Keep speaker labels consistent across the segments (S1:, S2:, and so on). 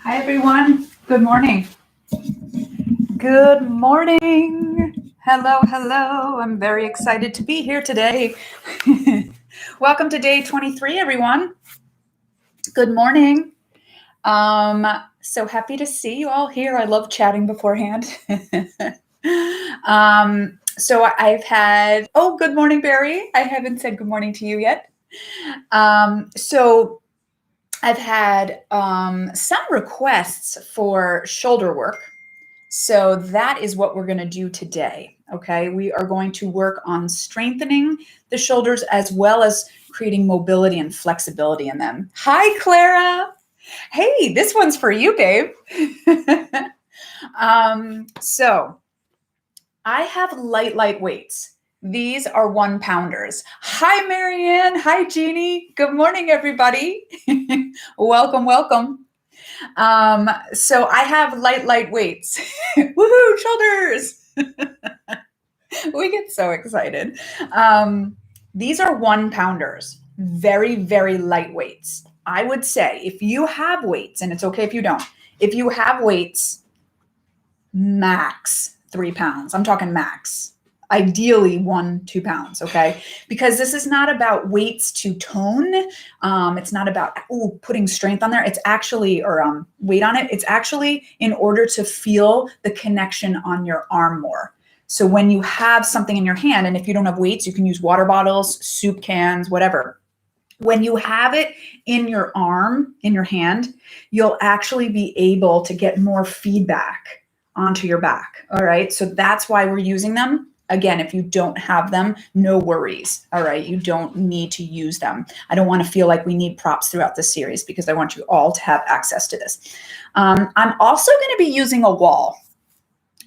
S1: Hi, everyone. Good morning. Good morning. Hello, hello. I'm very excited to be here today. Welcome to day 23, everyone. Good morning. So happy to see you all here. I love chatting beforehand. So I've had, oh, good morning, Barry. I haven't said good morning to you yet. So I've had some requests for shoulder work. So that is what we're going to do today. Okay. We are going to work on strengthening the shoulders as well as creating mobility and flexibility in them. Hi, Clara. Hey, this one's for you, babe. So I have light weights. These are 1-pounders. Hi, Marianne. Hi, Jeannie. Good morning, everybody. Welcome. So I have light weights. Woohoo, shoulders. We get so excited. These are 1-pounders, very light weights. I would say if you have weights, and it's okay if you don't, if you have weights, max 3 pounds. I'm talking max. Ideally 1-2 pounds, okay? Because this is not about weights to tone. It's not about putting strength on there. It's actually, or weight on it. It's actually in order to feel the connection on your arm more. So when you have something in your hand, and if you don't have weights, you can use water bottles, soup cans, whatever. When you have it in your arm, in your hand, you'll actually be able to get more feedback onto your back. All right. So that's why we're using them. Again, if you don't have them, no worries. All right. You don't need to use them. I don't want to feel like we need props throughout the series because I want you all to have access to this. I'm also going to be using a wall.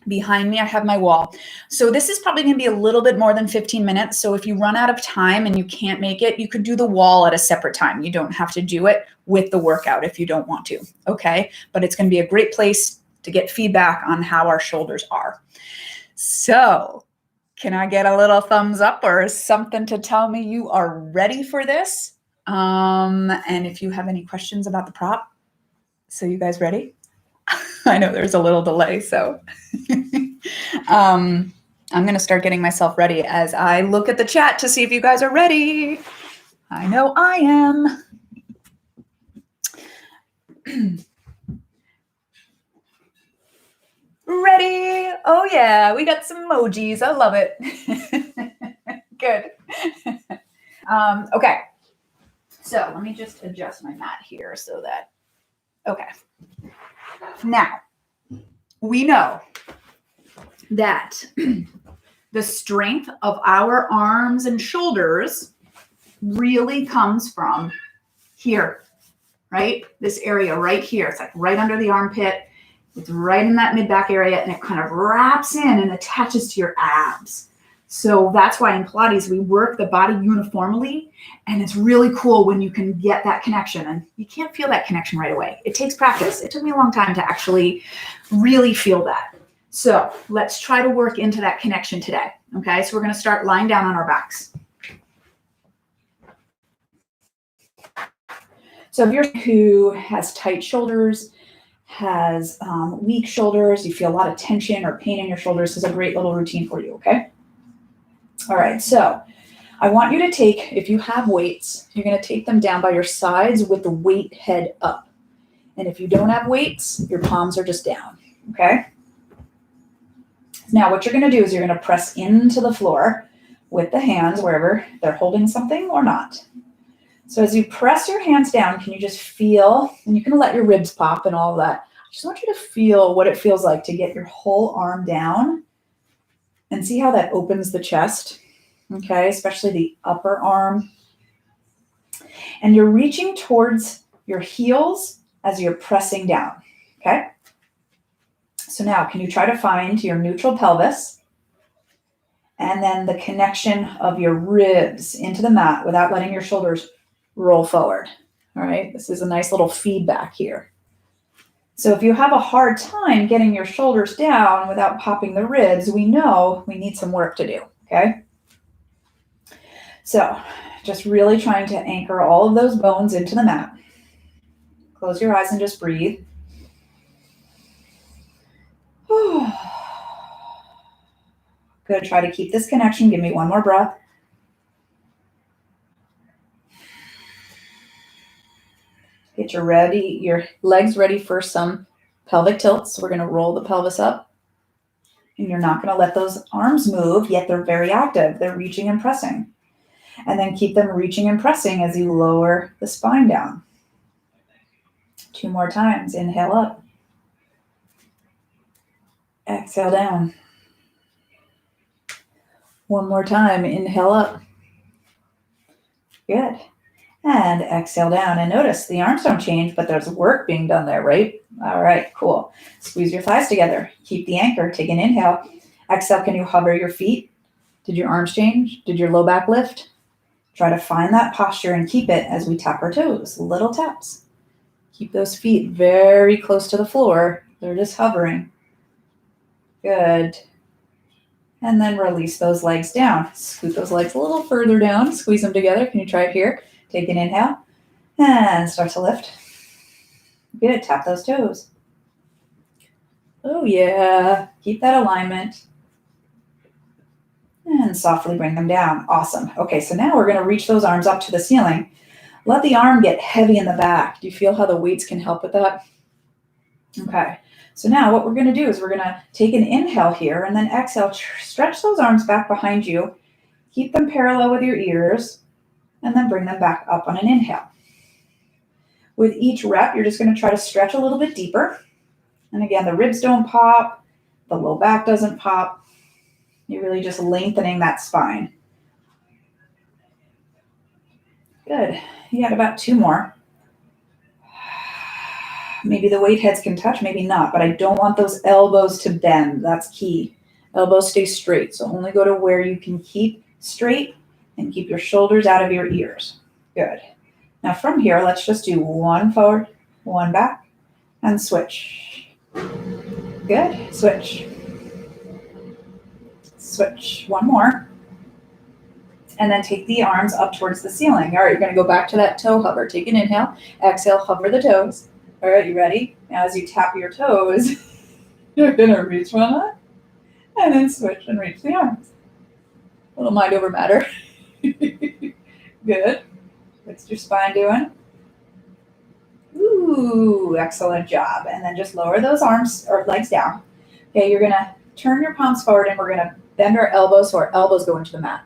S1: Behind me, I have my wall. So this is probably going to be a little bit more than 15 minutes. So if you run out of time and you can't make it, you could do the wall at a separate time. You don't have to do it with the workout if you don't want to. Okay. But it's going to be a great place to get feedback on how our shoulders are. So can I get a little thumbs up or something to tell me you are ready for this? And if you have any questions about the prop, so you guys ready? I know there's a little delay, so I'm going to start getting myself ready as I look at the chat to see if you guys are ready. I know I am. Ready? Oh yeah, we got some emojis. I love it. Good. Okay. So let me just adjust my mat here so that, okay. Now, we know that the strength of our arms and shoulders really comes from here, right? This area right here. It's like right under the armpit. It's right in that mid-back area, and it kind of wraps in and attaches to your abs. So that's why in Pilates, we work the body uniformly, and it's really cool when you can get that connection. And you can't feel that connection right away. It takes practice. It took me a long time to actually really feel that. So let's try to work into that connection today. Okay, so we're going to start lying down on our backs. So if you're who has tight shoulders, has weak shoulders, you feel a lot of tension or pain in your shoulders, this is a great little routine for you, okay? All right, so I want you to take, if you have weights, you're going to take them down by your sides with the weight head up. And if you don't have weights, your palms are just down, okay? Now what you're going to do is you're going to press into the floor with the hands wherever they're holding something or not. So as you press your hands down, can you just feel, and you can let your ribs pop and all of that. I just want you to feel what it feels like to get your whole arm down and see how that opens the chest, okay, especially the upper arm. And you're reaching towards your heels as you're pressing down, okay? So now can you try to find your neutral pelvis and then the connection of your ribs into the mat without letting your shoulders roll forward. All right, this is a nice little feedback here. So if you have a hard time getting your shoulders down without popping the ribs, we know we need some work to do, okay? So just really trying to anchor all of those bones into the mat. Close your eyes and just breathe. Good. Try to keep this connection. Give me one more breath. Get your legs ready for some pelvic tilts. We're going to roll the pelvis up. And you're not going to let those arms move, yet they're very active. They're reaching and pressing. And then keep them reaching and pressing as you lower the spine down. 2 more times. Inhale up. Exhale down. 1 more time. Inhale up. Good. And exhale down. And notice the arms don't change, but there's work being done there, right? All right, cool. Squeeze your thighs together. Keep the anchor. Take an inhale. Exhale, can you hover your feet? Did your arms change? Did your low back lift? Try to find that posture and keep it as we tap our toes. Little taps. Keep those feet very close to the floor. They're just hovering. Good. And then release those legs down. Scoot those legs a little further down. Squeeze them together. Can you try it here? Take an inhale and start to lift. Good. Tap those toes. Oh, yeah. Keep that alignment. And softly bring them down. Awesome. Okay, so now we're going to reach those arms up to the ceiling. Let the arm get heavy in the back. Do you feel how the weights can help with that? Okay. So now what we're going to do is we're going to take an inhale here and then exhale. Stretch those arms back behind you. Keep them parallel with your ears and then bring them back up on an inhale. With each rep, you're just going to try to stretch a little bit deeper. And again, the ribs don't pop. The low back doesn't pop. You're really just lengthening that spine. Good. You got about 2 more. Maybe the weight heads can touch, maybe not, but I don't want those elbows to bend. That's key. Elbows stay straight, so only go to where you can keep straight and keep your shoulders out of your ears. Good. Now from here, let's just do 1 forward, 1 back, and switch. Good. Switch. Switch. 1 more. And then take the arms up towards the ceiling. All right, you're going to go back to that toe hover. Take an inhale. Exhale, hover the toes. All right, you ready? Now as you tap your toes, you're going to reach one up and then switch and reach the arms. A little mind over matter. Good. What's your spine doing? Ooh, excellent job. And then just lower those arms or legs down. Okay, you're going to turn your palms forward and we're going to bend our elbows so our elbows go into the mat.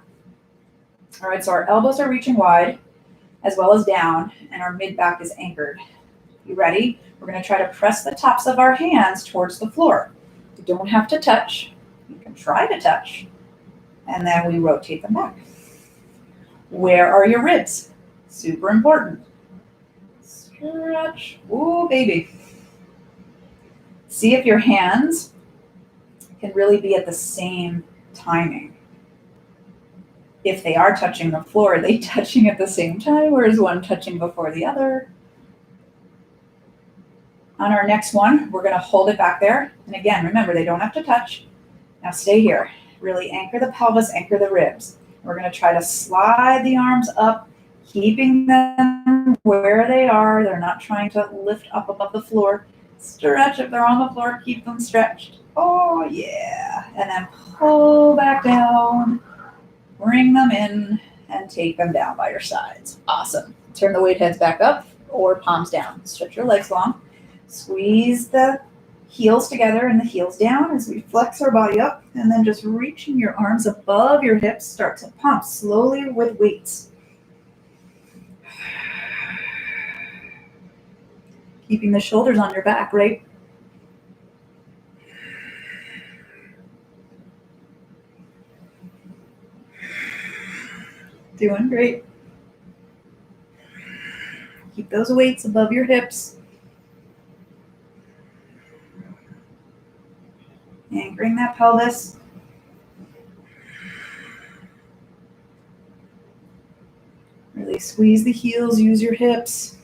S1: All right, so our elbows are reaching wide as well as down, and our mid-back is anchored. You ready? We're going to try to press the tops of our hands towards the floor. You don't have to touch. You can try to touch. And then we rotate them back. Where are your ribs? Super important. Stretch. Ooh, baby. See if your hands can really be at the same timing. If they are touching the floor, are they touching at the same time, or is one touching before the other? On our next one, we're going to hold it back there. And again, remember, they don't have to touch. Now stay here. Really anchor the pelvis, anchor the ribs. We're going to try to slide the arms up, keeping them where they are. They're not trying to lift up above the floor. Stretch. If they're on the floor, keep them stretched. Oh, yeah. And then pull back down. Bring them in and take them down by your sides. Awesome. Turn the weight heads back up or palms down. Stretch your legs long. Squeeze the heels together and the heels down as we flex our body up, and then just reaching your arms above your hips. Start to pump slowly with weights. Keeping the shoulders on your back, right? Doing great. Keep those weights above your hips. Anchoring that pelvis. Really squeeze the heels, use your hips.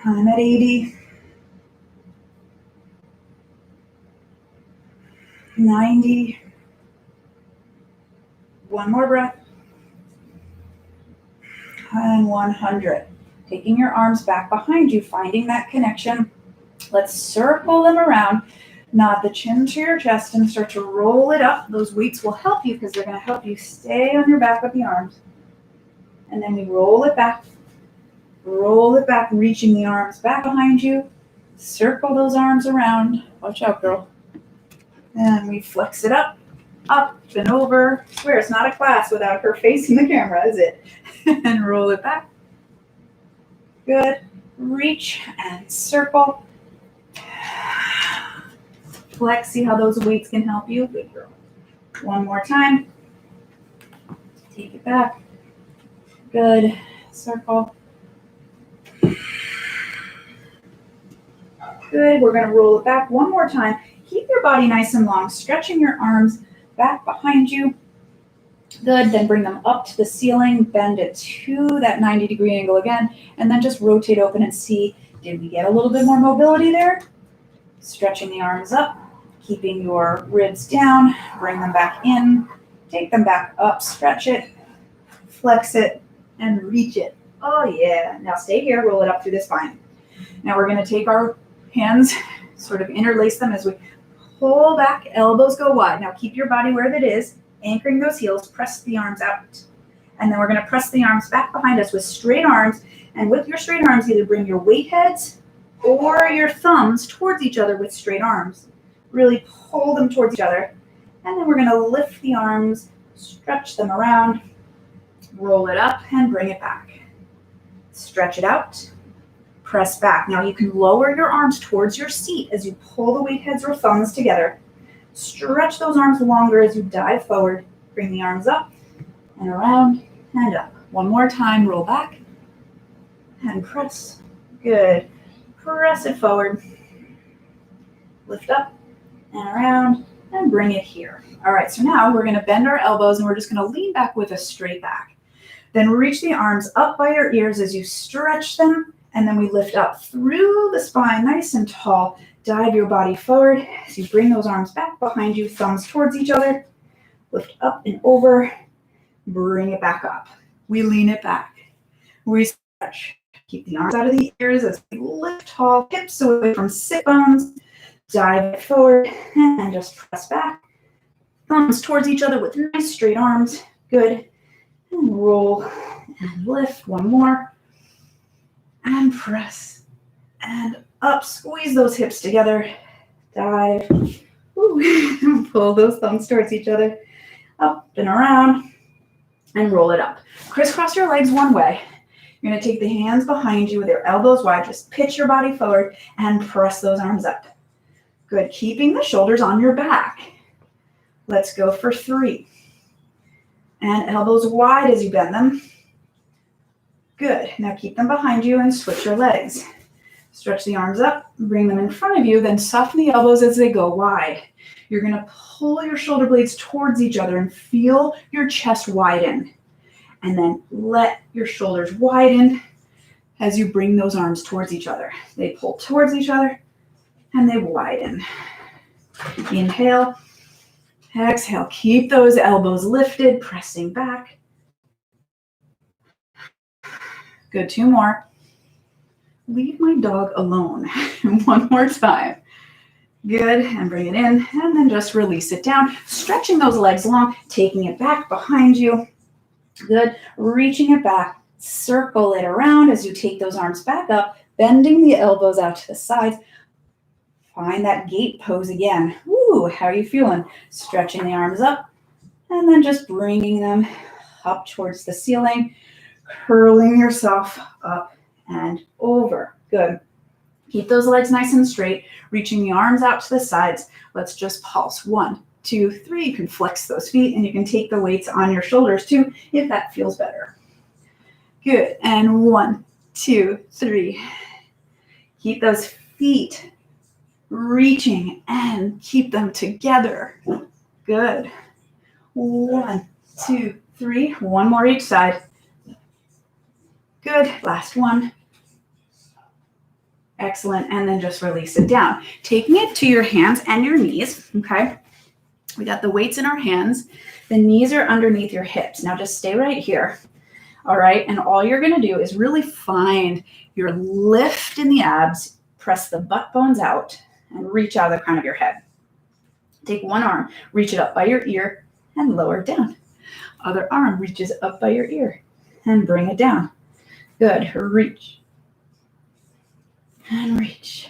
S1: I'm at 80. 90. 1 more breath. And 100. Taking your arms back behind you, finding that connection Let's circle them around. Nod the chin to your chest and start to roll it up. Those weights will help you because they're going to help you stay on your back with the arms. And then we roll it back, reaching the arms back behind you. Circle those arms around. Watch out, girl. And we flex it up and over. I swear it's not a class without her facing the camera, is it? And roll it back. Good. Reach and circle. Flex, see how those weights can help you? Good girl. One more time. Take it back. Good. Circle. Good. We're going to roll it back one more time. Keep your body nice and long, stretching your arms back behind you. Good. Then bring them up to the ceiling. Bend it to that 90-degree angle again. And then just rotate open and see, did we get a little bit more mobility there? Stretching the arms up. Keeping your ribs down, bring them back in, take them back up, stretch it, flex it, and reach it. Oh yeah, now stay here, roll it up through the spine. Now we're gonna take our hands, sort of interlace them as we pull back, elbows go wide. Now keep your body where it is, anchoring those heels, press the arms out. And then we're gonna press the arms back behind us with straight arms, and with your straight arms, either bring your weight heads or your thumbs towards each other with straight arms. Really pull them towards each other. And then we're going to lift the arms, stretch them around, roll it up, and bring it back. Stretch it out, press back. Now you can lower your arms towards your seat as you pull the weight heads or thumbs together. Stretch those arms longer as you dive forward. Bring the arms up and around and up. One more time, roll back and press. Good. Press it forward. Lift up and around, and bring it here. All right, so now we're gonna bend our elbows and we're just gonna lean back with a straight back. Then reach the arms up by your ears as you stretch them, and then we lift up through the spine, nice and tall. Dive your body forward as you bring those arms back behind you, thumbs towards each other. Lift up and over, bring it back up. We lean it back. We stretch. Keep the arms out of the ears as we lift tall, hips away from sit bones. Dive forward and just press back. Thumbs towards each other with nice straight arms. Good. And roll and lift. One more. And press. And up. Squeeze those hips together. Dive. Ooh. Pull those thumbs towards each other. Up and around. And roll it up. Crisscross your legs one way. You're going to take the hands behind you with your elbows wide. Just pitch your body forward and press those arms up. Good, keeping the shoulders on your back. Let's go for 3. And elbows wide as you bend them. Good, now keep them behind you and switch your legs. Stretch the arms up, bring them in front of you, then soften the elbows as they go wide. You're gonna pull your shoulder blades towards each other and feel your chest widen. And then let your shoulders widen as you bring those arms towards each other. They pull towards each other. And they widen. Inhale, exhale. Keep those elbows lifted, pressing back. Good, 2 more. Leave my dog alone. One more time. Good, and bring it in, and then just release it down. Stretching those legs long, taking it back behind you. Good, reaching it back. Circle it around as you take those arms back up, bending the elbows out to the sides. Find that gate pose again. Ooh, how are you feeling? Stretching the arms up and then just bringing them up towards the ceiling, curling yourself up and over. Good. Keep those legs nice and straight, reaching the arms out to the sides. Let's just pulse. 1, 2, 3. You can flex those feet and you can take the weights on your shoulders too if that feels better. Good. And 1, 2, 3. Keep those feet reaching and keep them together. Good. 1, 2, 3. One more each side. Good. Last one. Excellent. And then just release it down. Taking it to your hands and your knees. Okay. We got the weights in our hands. The knees are underneath your hips. Now just stay right here. All right. And all you're going to do is really find your lift in the abs. press the butt bones out and reach out of the crown of your head. Take one arm, reach it up by your ear and lower it down. Other arm reaches up by your ear and bring it down. Good. Reach and reach.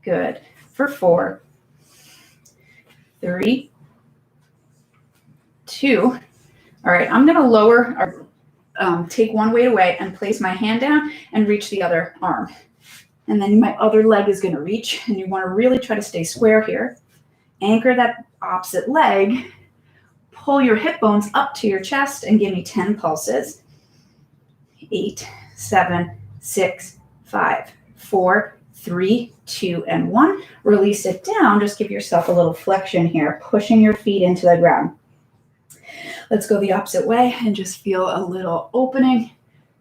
S1: Good. For 4, 3, 2. All right, I'm going to lower or take one weight away and place my hand down and reach the other arm. And then my other leg is going to reach, and you want to really try to stay square here. Anchor that opposite leg. Pull your hip bones up to your chest and give me 10 pulses. 8, 7, 6, 5, 4, 3, 2, and 1. Release it down. Just give yourself a little flexion here, pushing your feet into the ground. Let's go the opposite way and just feel a little opening.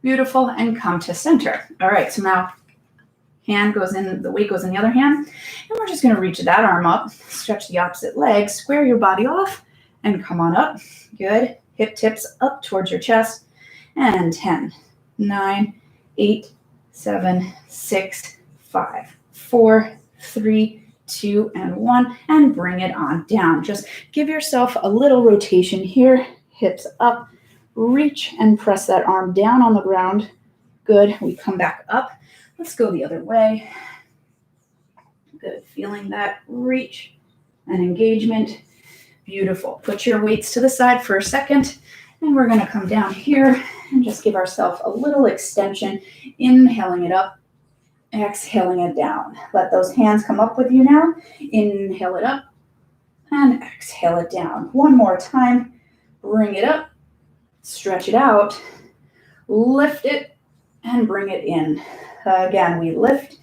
S1: Beautiful. And come to center. All right. So now hand goes in, the weight goes in the other hand. And we're just going to reach that arm up, stretch the opposite leg, square your body off, and come on up. Good. Hip tips up towards your chest. And 10, 9, 8, 7, 6, 5, 4, 3, 2, and 1. And bring it on down. Just give yourself a little rotation here. Hips up. Reach and press that arm down on the ground. Good. We come back up. Let's go the other way. Good. Feeling that reach and engagement. Beautiful. Put your weights to the side for a second. And we're going to come down here and just give ourselves a little extension. Inhaling it up. Exhaling it down. Let those hands come up with you now. Inhale it up. And exhale it down. One more time. Bring it up. Stretch it out. Lift it. And bring it in. Again, we lift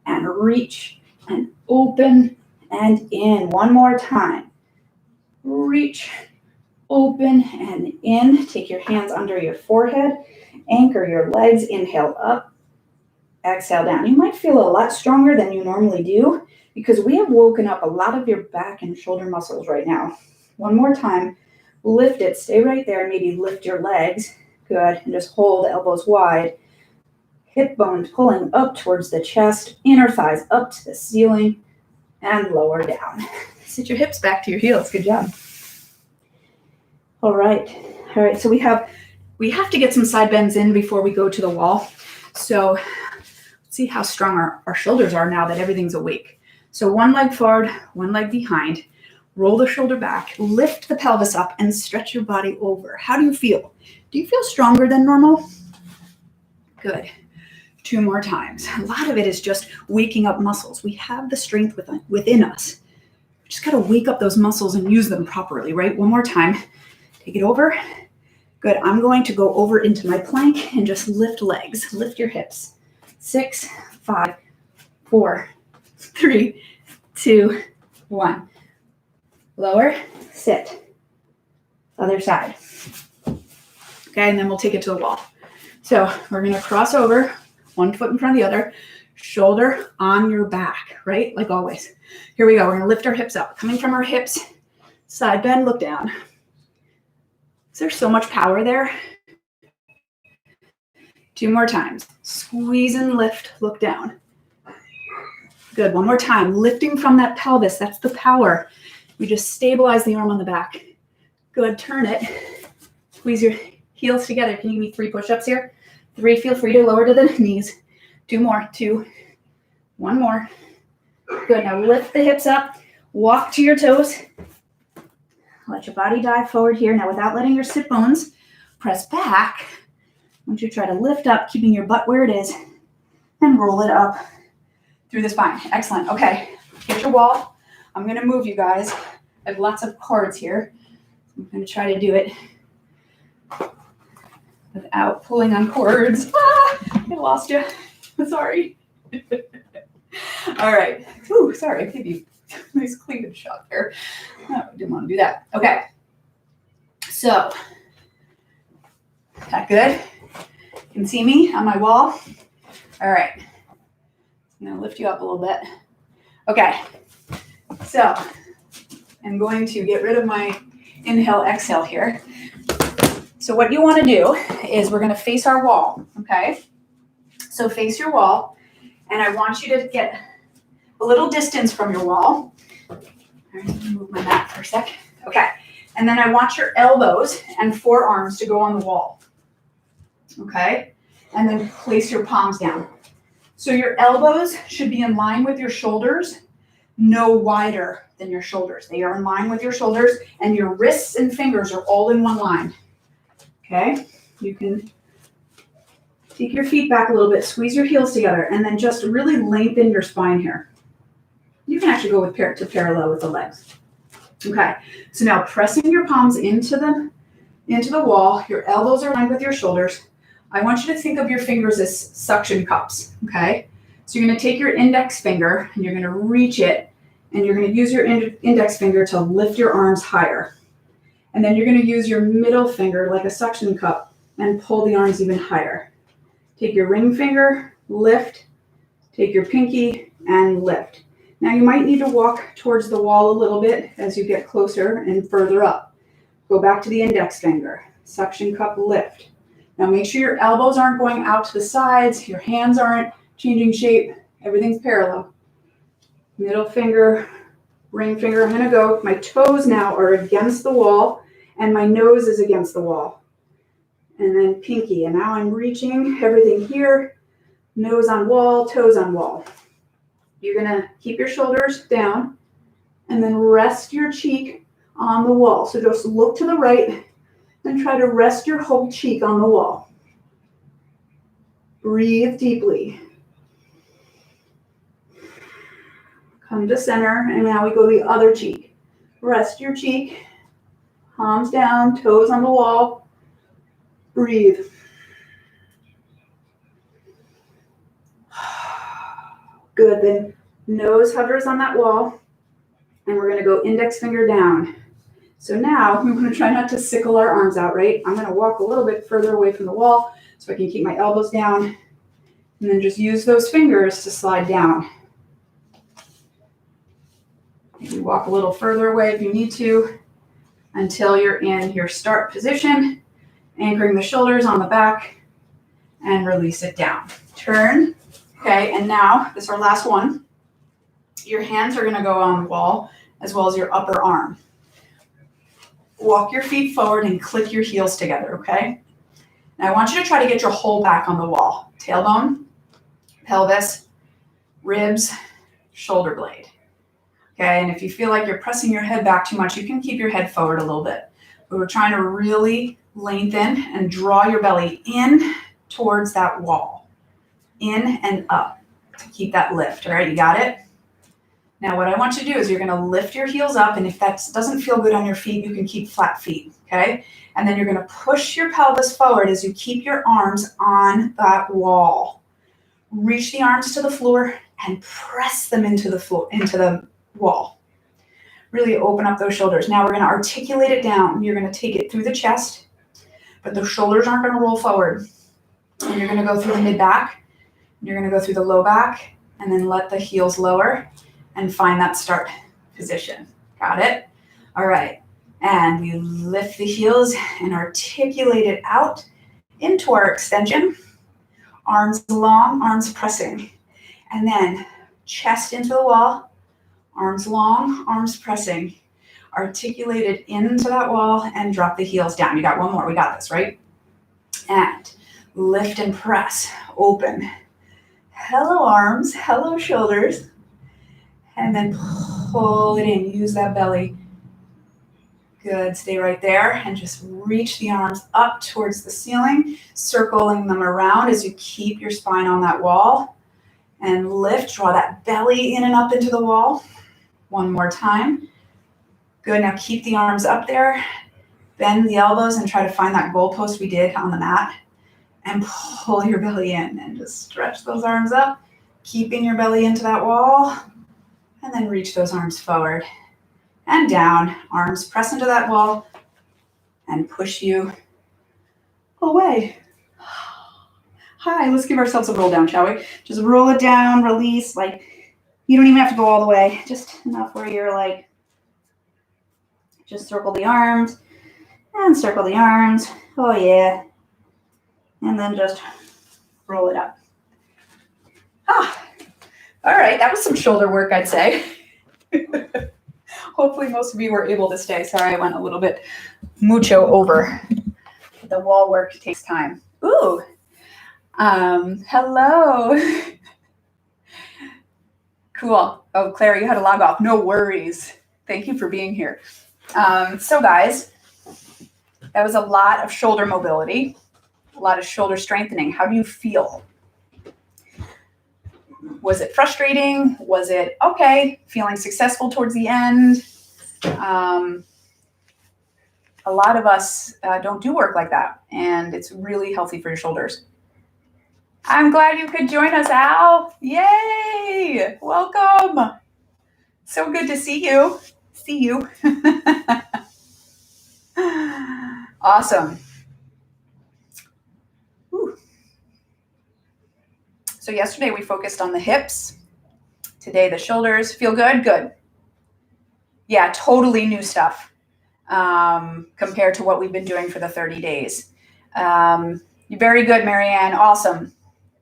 S1: and reach and open and in. One more time. Reach, open, and in. Take your hands under your forehead. Anchor your legs. Inhale up. Exhale down. You might feel a lot stronger than you normally do because we have woken up a lot of your back and shoulder muscles right now. One more time. Lift it. Stay right there. Maybe lift your legs. Good. And just hold elbows wide. Hip bones pulling up towards the chest, inner thighs up to the ceiling, and lower down. Sit your hips back to your heels. Good job. All right. So we have to get some side bends in before we go to the wall. So let's see how strong our shoulders are now that everything's awake. So one leg forward, one leg behind. Roll the shoulder back, lift the pelvis up, and stretch your body over. How do you feel? Do you feel stronger than normal? Good. 2 more times. A lot of it is just waking up muscles. We have the strength within us. We just got to wake up those muscles and use them properly, right? One more time. Take it over. Good. I'm going to go over into my plank and just lift legs. Lift your hips. 6, 5, 4, 3, 2, 1. Lower, sit. Other side. Okay, and then we'll take it to the wall. So we're going to cross over. One foot in front of the other, shoulder on your back, right? Like always. Here we go. We're going to lift our hips up. Coming from our hips, side bend, look down. Is there so much power there? 2 more times. Squeeze and lift, look down. Good. One more time. Lifting from that pelvis. That's the power. We just stabilize the arm on the back. Good. Turn it. Squeeze your heels together. Can you give me 3 push-ups here? 3, feel free to lower to the knees. 2 more, 2, 1 more. Good, now lift the hips up, walk to your toes. Let your body dive forward here. Now without letting your sit bones press back, I want you to try to lift up, keeping your butt where it is, and roll it up through the spine. Excellent, okay. Get your wall. I'm gonna move you guys. I have lots of cords here. I'm gonna try to do it without pulling on cords. I lost you. Sorry. All right. Ooh, sorry. I gave you a nice cleavage shot there. No, I didn't want to do that. Okay. So, is that good? You can see me on my wall? All right. I'm going to lift you up a little bit. Okay. So, I'm going to get rid of my inhale, exhale here. So what you want to do is we're going to face our wall, okay? So face your wall. And I want you to get a little distance from your wall. All right, let me move my mat for a sec. Okay. And then I want your elbows and forearms to go on the wall. Okay. And then place your palms down. So your elbows should be in line with your shoulders, no wider than your shoulders. They are in line with your shoulders, and your wrists and fingers are all in one line. Okay. You can take your feet back a little bit, squeeze your heels together, and then just really lengthen your spine here. You can actually go with to parallel with the legs. Okay, so now pressing your palms into the wall, your elbows are aligned with your shoulders. I want you to think of your fingers as suction cups, okay? So you're gonna take your index finger and you're gonna reach it, and you're gonna use your index finger to lift your arms higher. And then you're gonna use your middle finger like a suction cup and pull the arms even higher. Take your ring finger, lift, take your pinky and lift. Now you might need to walk towards the wall a little bit as you get closer and further up. Go back to the index finger, suction cup, lift. Now make sure your elbows aren't going out to the sides, your hands aren't changing shape, everything's parallel. Middle finger, ring finger, I'm gonna go, my toes now are against the wall and my nose is against the wall. And then pinky, and now I'm reaching everything here, nose on wall, toes on wall. You're gonna keep your shoulders down and then rest your cheek on the wall. So just look to the right and try to rest your whole cheek on the wall. Breathe deeply. Come to center, and now we go the other cheek. Rest your cheek, palms down, toes on the wall. Breathe. Good, then nose hovers on that wall, and we're gonna go index finger down. So now we wanna try not to sickle our arms out, right? I'm gonna walk a little bit further away from the wall so I can keep my elbows down, and then just use those fingers to slide down. Maybe walk a little further away if you need to until you're in your start position, anchoring the shoulders on the back, and release it down. Turn, okay, and now this is our last one. Your hands are gonna go on the wall as well as your upper arm. Walk your feet forward and click your heels together, okay? Now I want you to try to get your whole back on the wall. Tailbone, pelvis, ribs, shoulder blade. Okay, and if you feel like you're pressing your head back too much, you can keep your head forward a little bit. But we're trying to really lengthen and draw your belly in towards that wall. In and up to keep that lift, all right? You got it? Now what I want you to do is you're gonna lift your heels up, and if that doesn't feel good on your feet, you can keep flat feet, okay? And then you're gonna push your pelvis forward as you keep your arms on that wall. Reach the arms to the floor and press them into the floor, into the wall. Really open up those shoulders. Now we're gonna articulate it down. You're gonna take it through the chest, but the shoulders aren't gonna roll forward. And you're gonna go through the mid-back, you're gonna go through the low back, and then let the heels lower and find that start position. Got it? All right. And we lift the heels and articulate it out into our extension. Arms long, arms pressing. And then chest into the wall, arms long, arms pressing. Articulate it into that wall and drop the heels down. You got one more. We got this, right? And lift and press. Open. Hello, arms. Hello, shoulders. And then pull it in. Use that belly. Good. Stay right there and just reach the arms up towards the ceiling, circling them around as you keep your spine on that wall. And lift. Draw that belly in and up into the wall. One more time. Good. Now keep the arms up there. Bend the elbows and try to find that goalpost we did on the mat. And pull your belly in and just stretch those arms up, keeping your belly into that wall. And then reach those arms forward and down. Arms press into that wall and push you away. Hi, let's give ourselves a roll down, shall we? Just roll it down, release. Like, you don't even have to go all the way. Just enough where you're like, just circle the arms and circle the arms. Oh yeah. And then just roll it up. All right, that was some shoulder work, I'd say. Hopefully most of you were able to stay. Sorry, I went a little bit mucho over. The wall work takes time. Ooh, hello. Cool. Oh, Claire, you had to log off. No worries. Thank you for being here. So guys, that was a lot of shoulder mobility, a lot of shoulder strengthening. How do you feel? Was it frustrating? Was it okay? Feeling successful towards the end? A lot of us don't do work like that, and it's really healthy for your shoulders. I'm glad you could join us, Al. Yay! Welcome. So good to see you. See you. Awesome. Whew. So yesterday we focused on the hips. Today the shoulders. Feel good? Good. Yeah, totally new stuff compared to what we've been doing for the 30 days. Very good, Marianne. Awesome.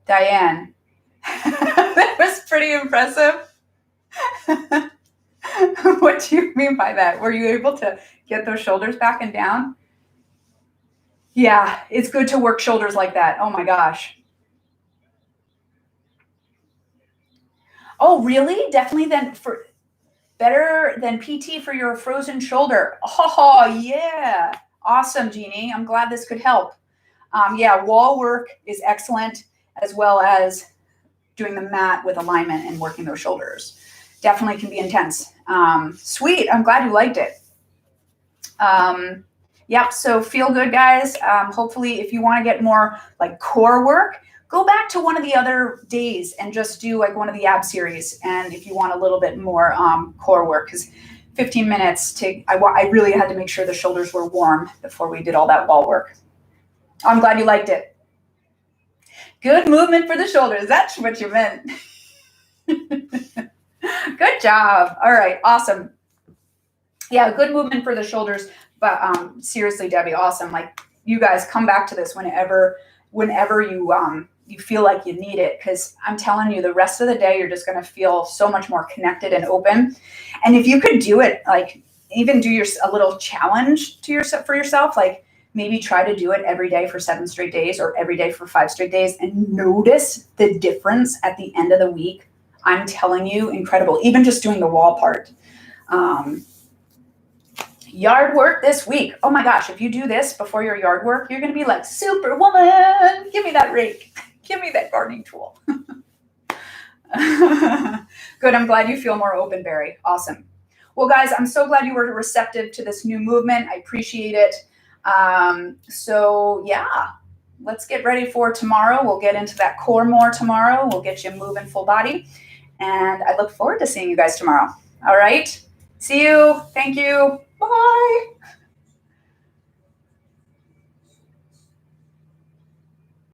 S1: Diane. That was pretty impressive. What do you mean by that? Were you able to get those shoulders back and down? Yeah, it's good to work shoulders like that. Oh my gosh. Oh, really? Definitely then for better than PT for your frozen shoulder. Oh, yeah. Awesome, Jeannie. I'm glad this could help. Yeah, wall work is excellent, as well as doing the mat with alignment and working those shoulders. Definitely can be intense. Sweet. I'm glad you liked it. Yep. So feel good, guys. Hopefully, if you want to get more like core work, go back to one of the other days and just do like one of the ab series. And if you want a little bit more core work, because 15 minutes I really had to make sure the shoulders were warm before we did all that wall work. I'm glad you liked it. Good movement for the shoulders. That's what you meant. Good job. All right. Awesome. Yeah, good movement for the shoulders. But seriously, Debbie, awesome. Like, you guys come back to this whenever you feel like you need it, because I'm telling you, the rest of the day, you're just going to feel so much more connected and open. And if you could do it, like even do a little challenge for yourself, like maybe try to do it every day for 7 straight days or every day for 5 straight days and notice the difference at the end of the week. I'm telling you, incredible. Even just doing the wall part. Yard work this week. Oh my gosh, if you do this before your yard work, you're going to be like, Superwoman, give me that rake. Give me that gardening tool. Good, I'm glad you feel more open, Barry. Awesome. Well, guys, I'm so glad you were receptive to this new movement. I appreciate it. So yeah, let's get ready for tomorrow. We'll get into that core more tomorrow. We'll get you moving full body. And I look forward to seeing you guys tomorrow. All right. See you. Thank you. Bye.